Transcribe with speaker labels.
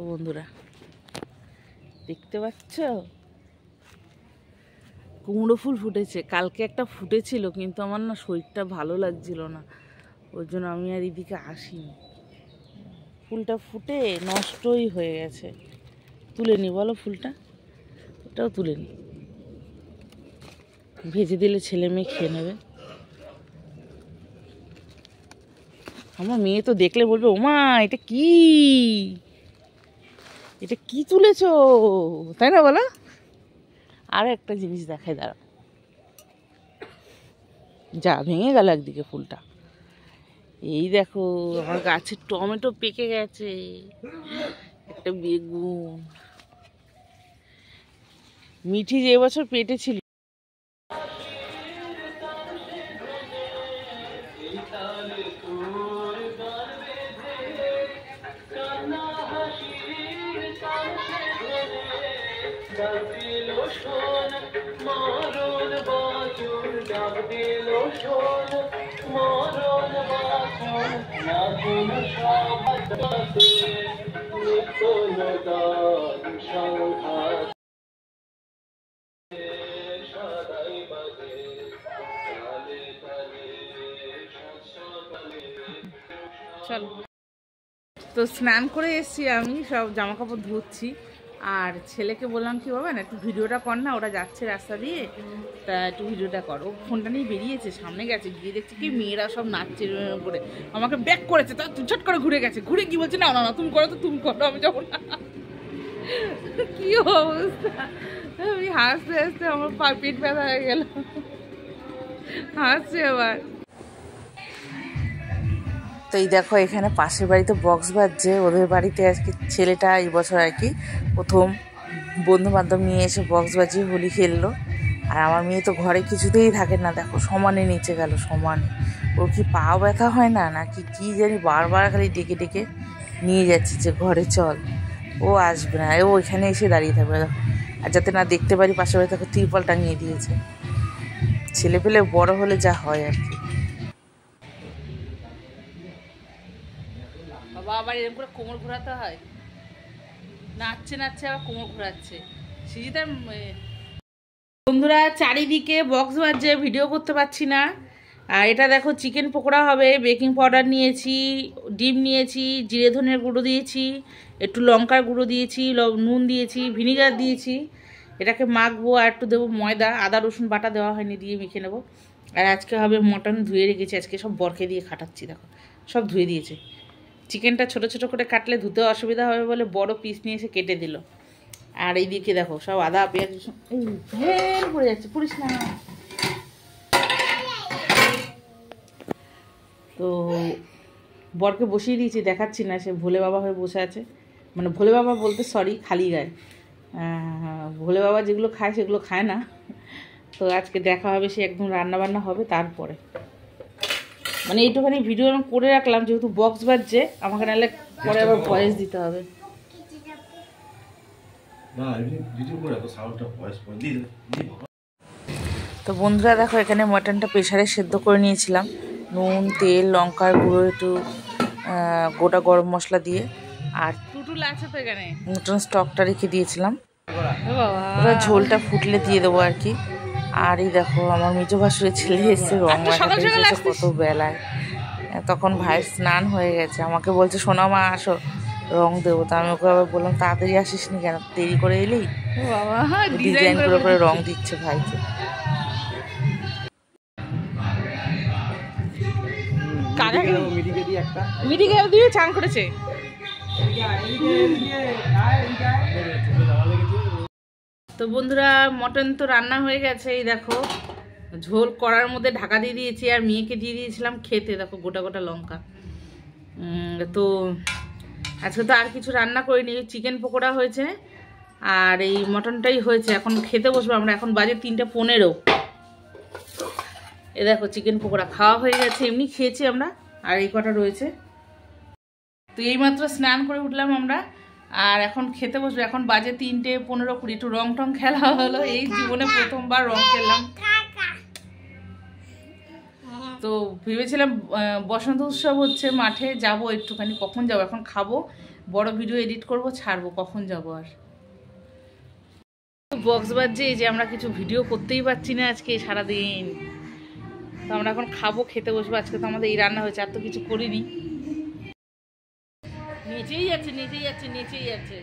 Speaker 1: বন্ধুরা দেখতে পাচ্ছ কুমড়ো ফুল ফুটেছে। কালকে একটা ফুটেছিল কিন্তু আমার না শরীরটা ভালো লাগছিল না, ওই জন্য আমি আর এদিকে আসিনি। ফুলটা ফুটে নষ্টই হয়ে গেছে। তুলে নি বলো ফুলটা, ওটাও তুলে নি, ভেজে দিলে ছেলে মেয়ে খেয়ে নেবে। আমার মেয়ে তো দেখলে বলবে ওমা এটা কি, এটা কি তুলেছ, তাই না বলো? আর একটা জিনিস দেখাই, দাঁড়া, যা ভেঙে গেল একদিকে ফুলটা। এই দেখো আমার গাছের টমেটো পেকে গেছে, একটা বেগুন। মিঠি যে বছর পেটে ছিল, চল। তো স্নান করে এসছি, আমি সব জামা কাপড় ধুচ্ছি। আর ছেলেকে বললাম কি বাবা না একটু ভিডিওটা কর না, ওরা যাচ্ছে রাস্তা দিয়ে, তা একটু ভিডিওটা কর। ও ফোনটা নিয়ে বেরিয়েছে, সামনে গেছে, গিয়ে দেখছে কি মেয়েরা সব নাচছে করে, আমাকে ব্যাক করেছে, তা চট করে ঘুরে গেছে, ঘুরে কি বলছে না না না তুমি করো, তো তুমি করো, আমি যাবো না। কি অবস্থা, আমি হাসতে হাসতে আমার পেট ব্যথা হয়ে গেল, হাসছে আবার। তো এই দেখো এখানে পাশের বাড়িতে বক্স বাজছে, ওদের বাড়িতে আজকে ছেলেটা এই বছর আর কি প্রথম বন্ধু বান্ধব নিয়ে এসে বক্স বাজিয়ে হোলি খেললো। আর আমার মেয়ে তো ঘরে কিছুতেই থাকে না, দেখো সমানে নিচে গেল, সমানে। ওর কি পা ব্যথা হয় না নাকি কি জানি, বারবার খালি ডেকে ডেকে নিয়ে যাচ্ছে যে ঘরে চল, ও আসবে না, ও ওইখানে এসে দাঁড়িয়ে থাকবে। দেখো, আর যাতে না দেখতে পারি পাশের বাড়ি, দেখো ত্রিপল টাঙিয়ে দিয়েছে। ছেলে পেলে বড় হলে যা হয় আর কি। বাবা আবার এরকম করে কোমর ঘোরাতে হয়, নাচছে নাচছে আবার কোমর ঘোরাচ্ছে সিজিতার। বন্ধুরা চারিদিকে বক্স বাজছে, ভিডিও করতে পারছি না। আর এটা দেখো চিকেন পকোড়া হবে, বেকিং পাউডার নিয়েছি, ডিম নিয়েছি, জিরে ধনের গুঁড়ো দিয়েছি, একটু লঙ্কার গুঁড়ো দিয়েছি, নুন দিয়েছি, ভিনিগার দিয়েছি। এটাকে মাখবো, আর একটু দেবো ময়দা, আদা রসুন বাটা দেওয়া হয়নি, দিয়ে মেখে নেবো। আর আজকে হবে মটন, ধুয়ে রেখেছি, আজকে সব বরকে দিয়ে খাটাচ্ছি। দেখো সব ধুয়ে দিয়েছে। চিকেনটা ছোট ছোট করে কাটলে ধুতে অসুবিধা হবে বলে বড় পিস নিয়ে এসে কেটে দিল। আর এইদিকে দেখো সব আদা পেঁয়াজ পড়ে যাচ্ছে, পুরিস না। তো বরকে বসিয়ে দিয়েছি, দেখাচ্ছি না, সে ভোলে বাবা হয়ে বসে আছে। মানে ভোলে বাবা বলতে সরি, খালি গায়ে। ভোলে বাবা যেগুলো খায় সেগুলো খায় না। তো আজকে দেখা হবে, সে একদম রান্নাবান্না হবে তারপরে। মানে এইটুখানি ভিডিও করে রাখলাম, যেহেতু বক্স বাজছে, আমাকে নাহলে পরে আবার ভয়েস দিতে হবে। তো বন্ধুরা দেখো এখানে মটনটা প্রেসারে সেদ্ধ করে নিয়েছিলাম, নুন তেল লঙ্কার গুঁড়ো একটু গোটা গরম মশলা দিয়ে, আর টুটুল আছে তো এখানে, মটন স্টকটা রেখে দিয়েছিলাম। ওরা ঝোলটা ফুটলে দিয়ে দেবো আর কি। আর এই দেখো আমার মেজো ভাসুরের ছেলে এসছে রং মাখাতে, কত বেলায়, তখন ভাইয়ের স্নান হয়ে গেছে, আমাকে বলছে সোনা মা আসো রং দেবো। তা আমি ওকে আবার বললাম তাড়াতাড়ি আসিস নি কেন, দেরি করে এলেই। ডিজাইন করে করে রং দিচ্ছে ভাইকে। মিটিকে দিয়ে চান করেছে। তো বন্ধুরা মটন তো রান্না হয়ে গেছে, এই দেখো ঝোল করার মধ্যে ঢাকা দিয়ে দিয়েছি, আর মেয়েকে দিয়ে দিয়েছিলাম খেতে। দেখো গোটা গোটা লঙ্কা। তো আজকে তো আর কিছু রান্না করিনি, চিকেন পকোড়া হয়েছে আর এই মটনটাই হয়েছে। এখন খেতে বসবো আমরা, এখন বাজে 3:15। এ দেখো চিকেন পকোড়া খাওয়া হয়ে গেছে, এমনি খেয়েছি আমরা, আর এই কটা রয়েছে। তো এইমাত্র স্নান করে উঠলাম আমরা, আর এখন খেতে বসবো। এখন বাজে 3:15-20, একটু রং টং খেলা হলো, এই জীবনে প্রথমবার রং খেললাম। তো ভেবেছিলাম বসন্ত উৎসব হচ্ছে মাঠে যাব একটুখানি, কখন যাব, এখন খাবো বড় ভিডিও এডিট করব, ছাড়বো, কখন যাব আর। বক্স বাজছে যে আমরা কিছু ভিডিও করতেই পারছি না আজকে সারাদিন। তো আমরা এখন খাবো, খেতে বসবো। আজকে তো আমাদের এই রান্না হয়েছে, আর তো কিছু করিনি। নেচেই যাচ্ছে, নেচেই যাচ্ছে, নেচেই যাচ্ছে।